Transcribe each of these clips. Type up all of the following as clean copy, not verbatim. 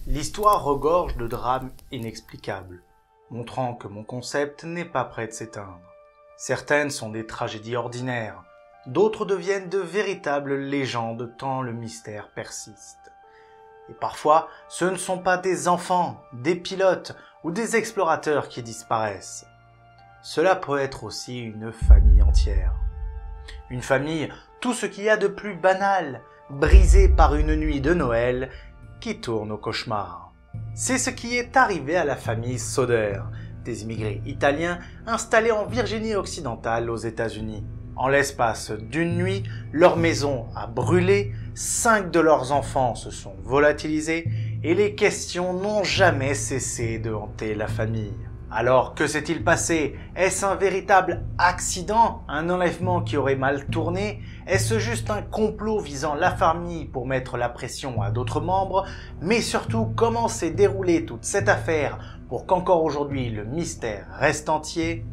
L'histoire regorge de drames inexplicables, montrant que mon concept n'est pas prêt de s'éteindre. Certaines sont des tragédies ordinaires, d'autres deviennent de véritables légendes tant le mystère persiste. Et parfois, ce ne sont pas des enfants, des pilotes ou des explorateurs qui disparaissent. Cela peut être aussi une famille entière. Une famille, tout ce qu'il y a de plus banal, brisée par une nuit de Noël qui tourne au cauchemar. C'est ce qui est arrivé à la famille Soder, des immigrés italiens installés en Virginie occidentale aux États-Unis. En l'espace d'une nuit, leur maison a brûlé, 5 de leurs enfants se sont volatilisés et les questions n'ont jamais cessé de hanter la famille. Alors, que s'est-il passé? Est-ce un véritable accident? Un enlèvement qui aurait mal tourné? Est-ce juste un complot visant la famille pour mettre la pression à d'autres membres? Mais surtout, comment s'est déroulée toute cette affaire pour qu'encore aujourd'hui le mystère reste entier?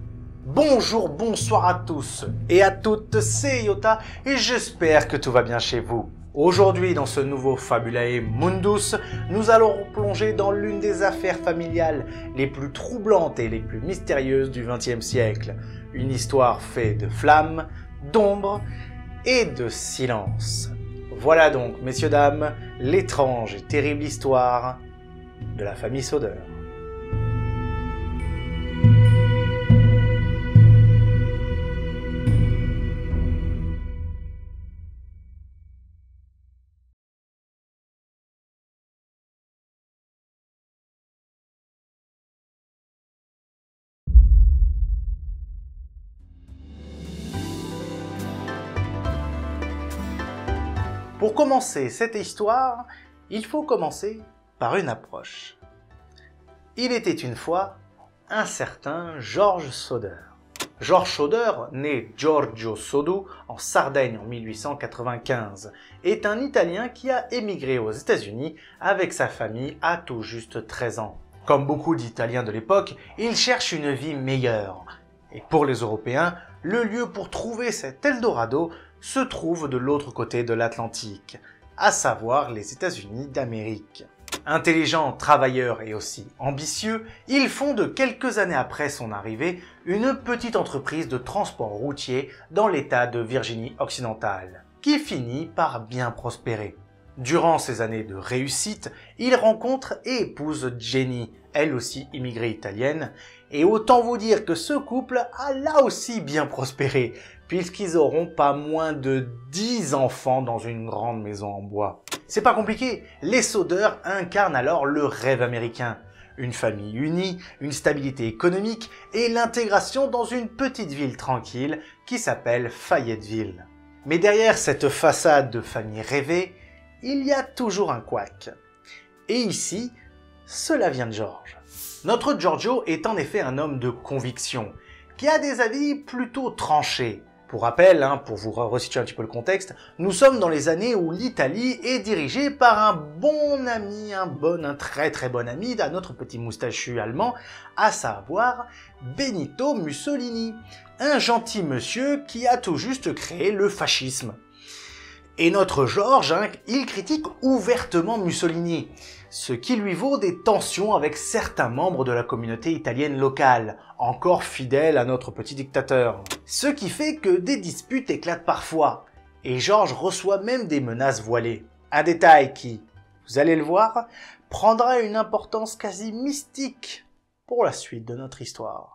Bonjour, bonsoir à tous et à toutes, c'est Yota et j'espère que tout va bien chez vous. Aujourd'hui, dans ce nouveau Fabulae Mundus, nous allons plonger dans l'une des affaires familiales les plus troublantes et les plus mystérieuses du XXe siècle. Une histoire faite de flammes, d'ombre et de silence. Voilà donc, messieurs, dames, l'étrange et terrible histoire de la famille Soder. Pour commencer cette histoire, il faut commencer par une approche. Il était une fois un certain George Soder. George Soder, né Giorgio Sodu en Sardaigne en 1895, est un Italien qui a émigré aux États-Unis avec sa famille à tout juste 13 ans. Comme beaucoup d'Italiens de l'époque, il cherche une vie meilleure. Et pour les Européens, le lieu pour trouver cet Eldorado se trouve de l'autre côté de l'Atlantique, à savoir les États-Unis d'Amérique. Intelligent, travailleur et aussi ambitieux, il fonde quelques années après son arrivée une petite entreprise de transport routier dans l'État de Virginie occidentale, qui finit par bien prospérer. Durant ces années de réussite, il rencontre et épouse Jenny, elle aussi immigrée italienne, et autant vous dire que ce couple a là aussi bien prospéré, puisqu'ils auront pas moins de 10 enfants dans une grande maison en bois. C'est pas compliqué, les Soder incarnent alors le rêve américain. Une famille unie, une stabilité économique et l'intégration dans une petite ville tranquille qui s'appelle Fayetteville. Mais derrière cette façade de famille rêvée, il y a toujours un couac. Et ici, cela vient de George. Notre Giorgio est en effet un homme de conviction, qui a des avis plutôt tranchés. Pour rappel, pour vous resituer un petit peu le contexte, nous sommes dans les années où l'Italie est dirigée par un bon ami, un très très bon ami à notre petit moustachu allemand, à savoir Benito Mussolini, un gentil monsieur qui a tout juste créé le fascisme. Et notre George, il critique ouvertement Mussolini, ce qui lui vaut des tensions avec certains membres de la communauté italienne locale, encore fidèles à notre petit dictateur. Ce qui fait que des disputes éclatent parfois, et George reçoit même des menaces voilées. Un détail qui, vous allez le voir, prendra une importance quasi mystique pour la suite de notre histoire.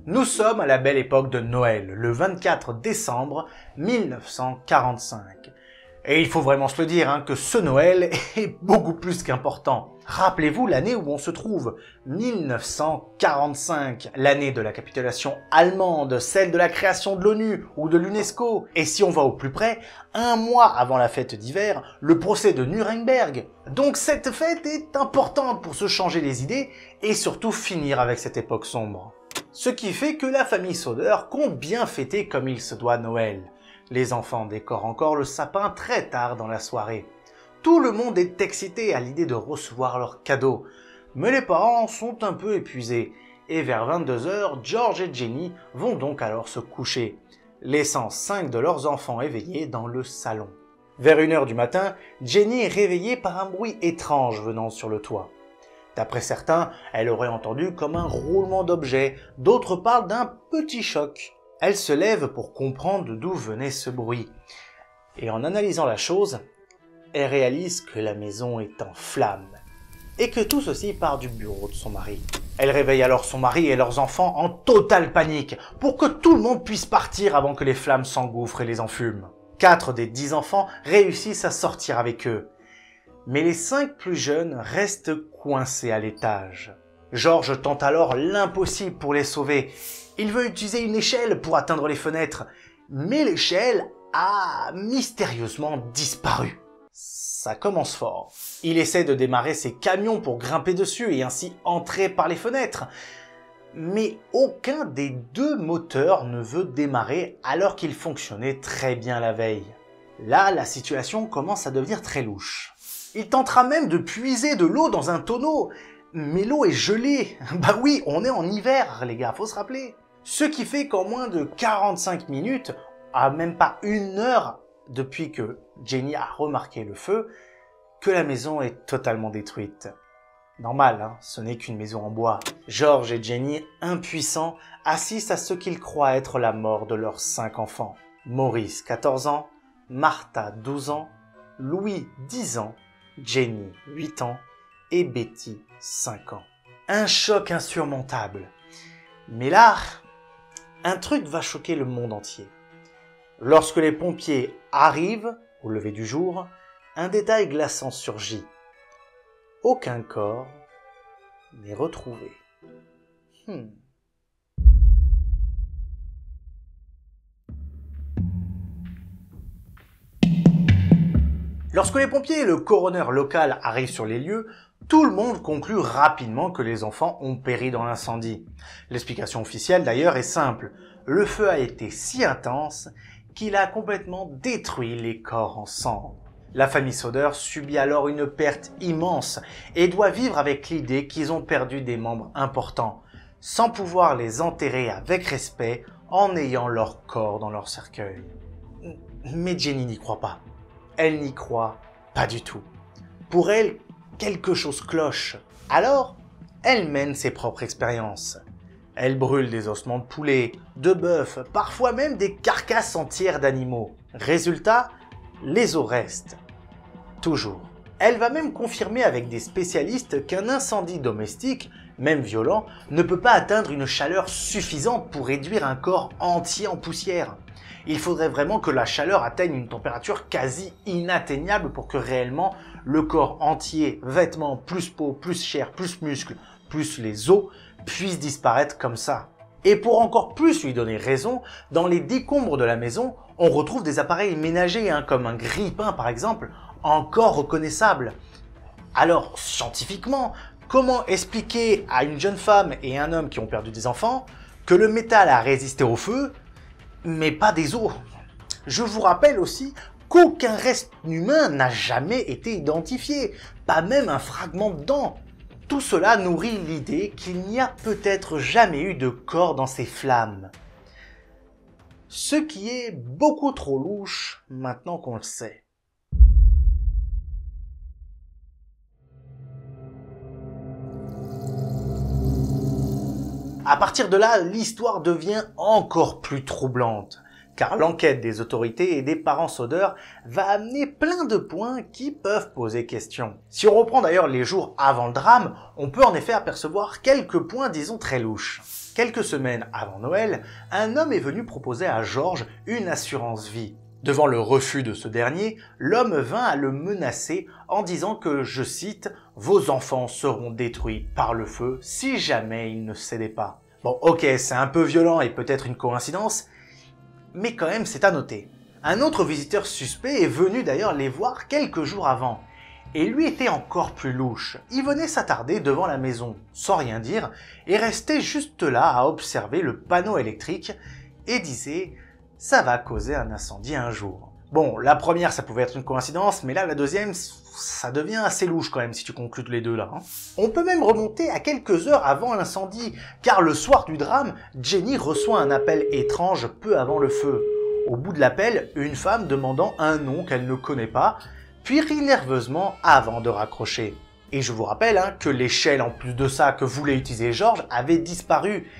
Nous sommes à la belle époque de Noël, le 24 décembre 1945. Et il faut vraiment se le dire, que ce Noël est beaucoup plus qu'important. Rappelez-vous l'année où on se trouve, 1945, l'année de la capitulation allemande, celle de la création de l'ONU ou de l'UNESCO. Et si on va au plus près, un mois avant la fête d'hiver, le procès de Nuremberg. Donc cette fête est importante pour se changer les idées et surtout finir avec cette époque sombre. Ce qui fait que la famille Soder compte bien fêter comme il se doit Noël. Les enfants décorent encore le sapin très tard dans la soirée. Tout le monde est excité à l'idée de recevoir leurs cadeaux. Mais les parents sont un peu épuisés. Et vers 22 h, George et Jenny vont donc alors se coucher. laissant 5 de leurs enfants éveillés dans le salon. Vers 1 heure du matin, Jenny est réveillée par un bruit étrange venant sur le toit. D'après certains, elle aurait entendu comme un roulement d'objets, d'autres parlent d'un petit choc. Elle se lève pour comprendre d'où venait ce bruit. Et en analysant la chose, elle réalise que la maison est en flammes. Et que tout ceci part du bureau de son mari. Elle réveille alors son mari et leurs enfants en totale panique pour que tout le monde puisse partir avant que les flammes s'engouffrent et les enfument. 4 des 10 enfants réussissent à sortir avec eux. Mais les 5 plus jeunes restent coincés à l'étage. George tente alors l'impossible pour les sauver. Il veut utiliser une échelle pour atteindre les fenêtres, mais l'échelle a mystérieusement disparu. Ça commence fort. Il essaie de démarrer ses camions pour grimper dessus et ainsi entrer par les fenêtres. Mais aucun des 2 moteurs ne veut démarrer alors qu'ils fonctionnaient très bien la veille. Là, la situation commence à devenir très louche. Il tentera même de puiser de l'eau dans un tonneau, mais l'eau est gelée. Bah oui, on est en hiver, les gars, faut se rappeler. Ce qui fait qu'en moins de 45 minutes, à même pas 1 heure depuis que Jenny a remarqué le feu, que la maison est totalement détruite. Normal, hein, ce n'est qu'une maison en bois. George et Jenny, impuissants, assistent à ce qu'ils croient être la mort de leurs 5 enfants. Maurice, 14 ans, Martha, 12 ans, Louis, 10 ans, Jenny, 8 ans, et Betty, 5 ans. Un choc insurmontable. Mais là, un truc va choquer le monde entier. Lorsque les pompiers arrivent, au lever du jour, un détail glaçant surgit. Aucun corps n'est retrouvé. Lorsque les pompiers et le coroner local arrivent sur les lieux, tout le monde conclut rapidement que les enfants ont péri dans l'incendie. L'explication officielle d'ailleurs est simple. Le feu a été si intense qu'il a complètement détruit les corps en cendres. La famille Soder subit alors une perte immense et doit vivre avec l'idée qu'ils ont perdu des membres importants, sans pouvoir les enterrer avec respect en ayant leur corps dans leur cercueil. Mais Jenny n'y croit pas. Elle n'y croit pas du tout. Pour elle, quelque chose cloche. Alors, elle mène ses propres expériences. Elle brûle des ossements de poulet, de bœuf, parfois même des carcasses entières d'animaux. Résultat, les os restent. Toujours. Elle va même confirmer avec des spécialistes qu'un incendie domestique, même violent, ne peut pas atteindre une chaleur suffisante pour réduire un corps entier en poussière. Il faudrait vraiment que la chaleur atteigne une température quasi inatteignable pour que réellement le corps entier, vêtements, plus peau, plus chair, plus muscles, plus les os, puisse disparaître comme ça. Et pour encore plus lui donner raison, dans les décombres de la maison, on retrouve des appareils ménagers, comme un grille-pain par exemple, encore reconnaissables. Alors, scientifiquement, comment expliquer à une jeune femme et un homme qui ont perdu des enfants que le métal a résisté au feu, mais pas des os? Je vous rappelle aussi qu'aucun reste humain n'a jamais été identifié, pas même un fragment de dent. Tout cela nourrit l'idée qu'il n'y a peut-être jamais eu de corps dans ces flammes. Ce qui est beaucoup trop louche maintenant qu'on le sait. À partir de là, l'histoire devient encore plus troublante, car l'enquête des autorités et des parents Soder va amener plein de points qui peuvent poser question. Si on reprend d'ailleurs les jours avant le drame, on peut en effet apercevoir quelques points disons très louches. Quelques semaines avant Noël, un homme est venu proposer à George une assurance vie. Devant le refus de ce dernier, l'homme vint à le menacer en disant que, je cite, « Vos enfants seront détruits par le feu si jamais ils ne cédaient pas ». Bon, ok, c'est un peu violent et peut-être une coïncidence, mais quand même c'est à noter. Un autre visiteur suspect est venu d'ailleurs les voir quelques jours avant, et lui était encore plus louche. Il venait s'attarder devant la maison, sans rien dire, et restait juste là à observer le panneau électrique, et disait « ça va causer un incendie un jour ». Bon, la première ça pouvait être une coïncidence, mais là la deuxième, ça devient assez louche quand même si tu conclus les deux là. On peut même remonter à quelques heures avant l'incendie, car le soir du drame, Jenny reçoit un appel étrange peu avant le feu. Au bout de l'appel, une femme demandant un nom qu'elle ne connaît pas, puis rit nerveusement avant de raccrocher. Et je vous rappelle que l'échelle en plus de ça que voulait utiliser Georges avait disparu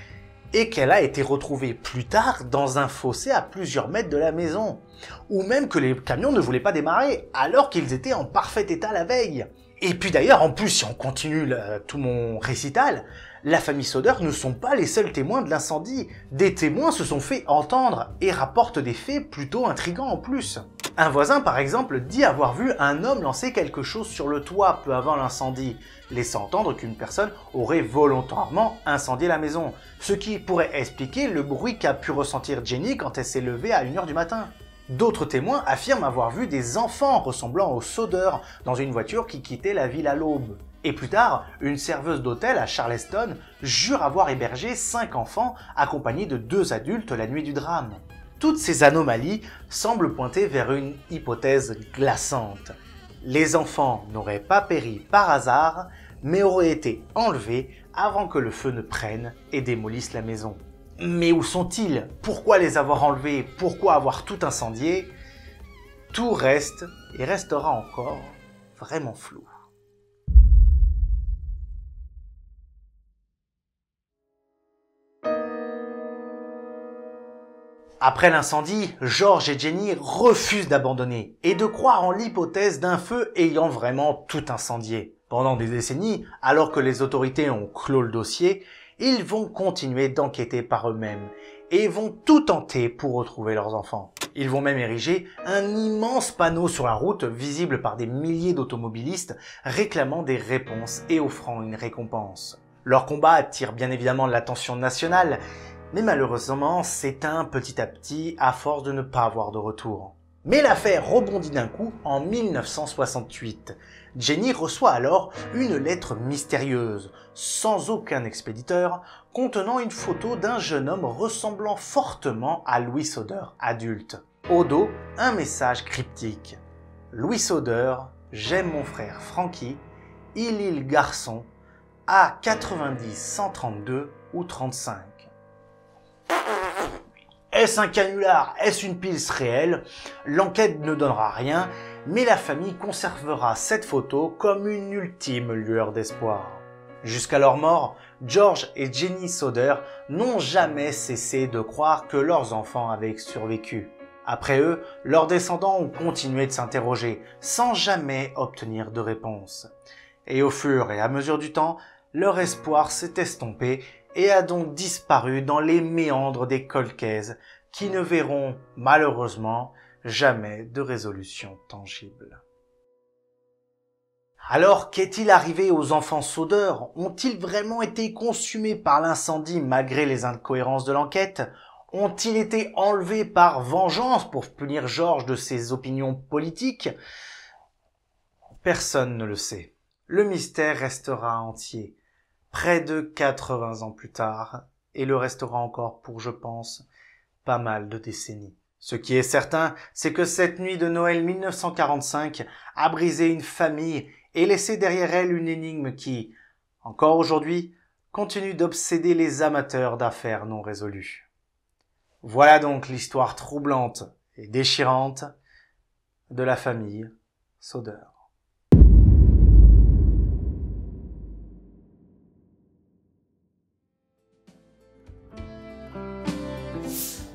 et qu'elle a été retrouvée plus tard dans un fossé à plusieurs mètres de la maison. Ou même que les camions ne voulaient pas démarrer alors qu'ils étaient en parfait état la veille. Et puis d'ailleurs, en plus, si on continue tout mon récital, la famille Soder ne sont pas les seuls témoins de l'incendie. Des témoins se sont fait entendre et rapportent des faits plutôt intrigants en plus. Un voisin, par exemple, dit avoir vu un homme lancer quelque chose sur le toit peu avant l'incendie, laissant entendre qu'une personne aurait volontairement incendié la maison, ce qui pourrait expliquer le bruit qu'a pu ressentir Jenny quand elle s'est levée à 1 h du matin. D'autres témoins affirment avoir vu des enfants ressemblant aux Soder dans une voiture qui quittait la ville à l'aube. Et plus tard, une serveuse d'hôtel à Charleston jure avoir hébergé 5 enfants accompagnés de 2 adultes la nuit du drame. Toutes ces anomalies semblent pointer vers une hypothèse glaçante. Les enfants n'auraient pas péri par hasard, mais auraient été enlevés avant que le feu ne prenne et démolisse la maison. Mais où sont-ils? Pourquoi les avoir enlevés? Pourquoi avoir tout incendié? Tout reste et restera encore vraiment flou. Après l'incendie, Georges et Jenny refusent d'abandonner et de croire en l'hypothèse d'un feu ayant vraiment tout incendié. Pendant des décennies, alors que les autorités ont clos le dossier, ils vont continuer d'enquêter par eux-mêmes et vont tout tenter pour retrouver leurs enfants. Ils vont même ériger un immense panneau sur la route visible par des milliers d'automobilistes réclamant des réponses et offrant une récompense. Leur combat attire bien évidemment l'attention nationale, mais malheureusement s'éteint petit à petit à force de ne pas avoir de retour. Mais l'affaire rebondit d'un coup en 1968. Jenny reçoit alors une lettre mystérieuse, sans aucun expéditeur, contenant une photo d'un jeune homme ressemblant fortement à Louis Soder, adulte. Au dos, un message cryptique. Louis Soder, j'aime mon frère Frankie, il est le garçon, à 90 132 ou 35. Est-ce un canular? Est-ce une piste réelle? L'enquête ne donnera rien, mais la famille conservera cette photo comme une ultime lueur d'espoir. Jusqu'à leur mort, George et Jenny Soder n'ont jamais cessé de croire que leurs enfants avaient survécu. Après eux, leurs descendants ont continué de s'interroger, sans jamais obtenir de réponse. Et au fur et à mesure du temps, leur espoir s'est estompé et a donc disparu dans les méandres des cold cases qui ne verront malheureusement jamais de résolution tangible. Alors, qu'est-il arrivé aux enfants Soder? Ont-ils vraiment été consumés par l'incendie malgré les incohérences de l'enquête? Ont-ils été enlevés par vengeance pour punir Georges de ses opinions politiques? Personne ne le sait. Le mystère restera entier. Près de 80 ans plus tard, et le restera encore pour, je pense, pas mal de décennies. Ce qui est certain, c'est que cette nuit de Noël 1945 a brisé une famille et laissé derrière elle une énigme qui, encore aujourd'hui, continue d'obséder les amateurs d'affaires non résolues. Voilà donc l'histoire troublante et déchirante de la famille Soder.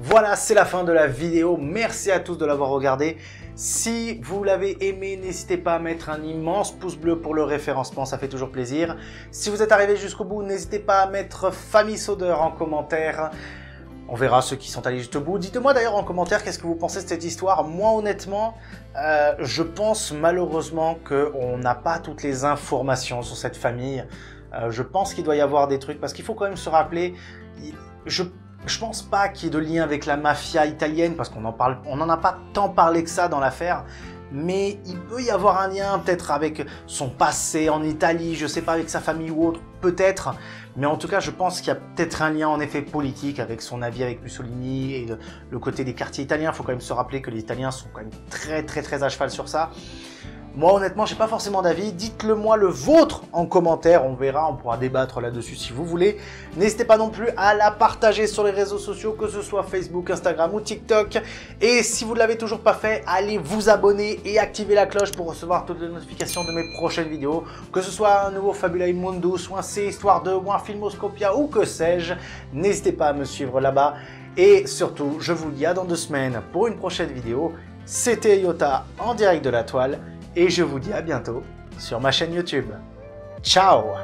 Voilà, c'est la fin de la vidéo. Merci à tous de l'avoir regardé. Si vous l'avez aimé, n'hésitez pas à mettre un immense pouce bleu pour le référencement, ça fait toujours plaisir. Si vous êtes arrivé jusqu'au bout, n'hésitez pas à mettre Famille Soder en commentaire. On verra ceux qui sont allés jusqu'au bout. Dites-moi d'ailleurs en commentaire qu'est-ce que vous pensez de cette histoire. Moi honnêtement, je pense malheureusement qu'on n'a pas toutes les informations sur cette famille. Je pense qu'il doit y avoir des trucs parce qu'il faut quand même se rappeler, je pense pas qu'il y ait de lien avec la mafia italienne parce qu'on n'en a pas tant parlé que ça dans l'affaire, mais il peut y avoir un lien peut-être avec son passé en Italie, je sais pas, avec sa famille ou autre, peut-être, mais en tout cas je pense qu'il y a peut-être un lien en effet politique avec son avis avec Mussolini et le côté des quartiers italiens. Il faut quand même se rappeler que les Italiens sont quand même très à cheval sur ça. Moi honnêtement j'ai pas forcément d'avis, dites-le moi le vôtre en commentaire, on verra, on pourra débattre là-dessus si vous voulez. N'hésitez pas non plus à la partager sur les réseaux sociaux, que ce soit Facebook, Instagram ou TikTok. Et si vous ne l'avez toujours pas fait, allez vous abonner et activer la cloche pour recevoir toutes les notifications de mes prochaines vidéos. Que ce soit un nouveau Fabulae Mundus ou un C Histoire 2 ou un Filmoscopia ou que sais-je, n'hésitez pas à me suivre là-bas. Et surtout, je vous dis à dans 2 semaines pour une prochaine vidéo. C'était Yota en direct de la toile. Et je vous dis à bientôt sur ma chaîne YouTube. Ciao!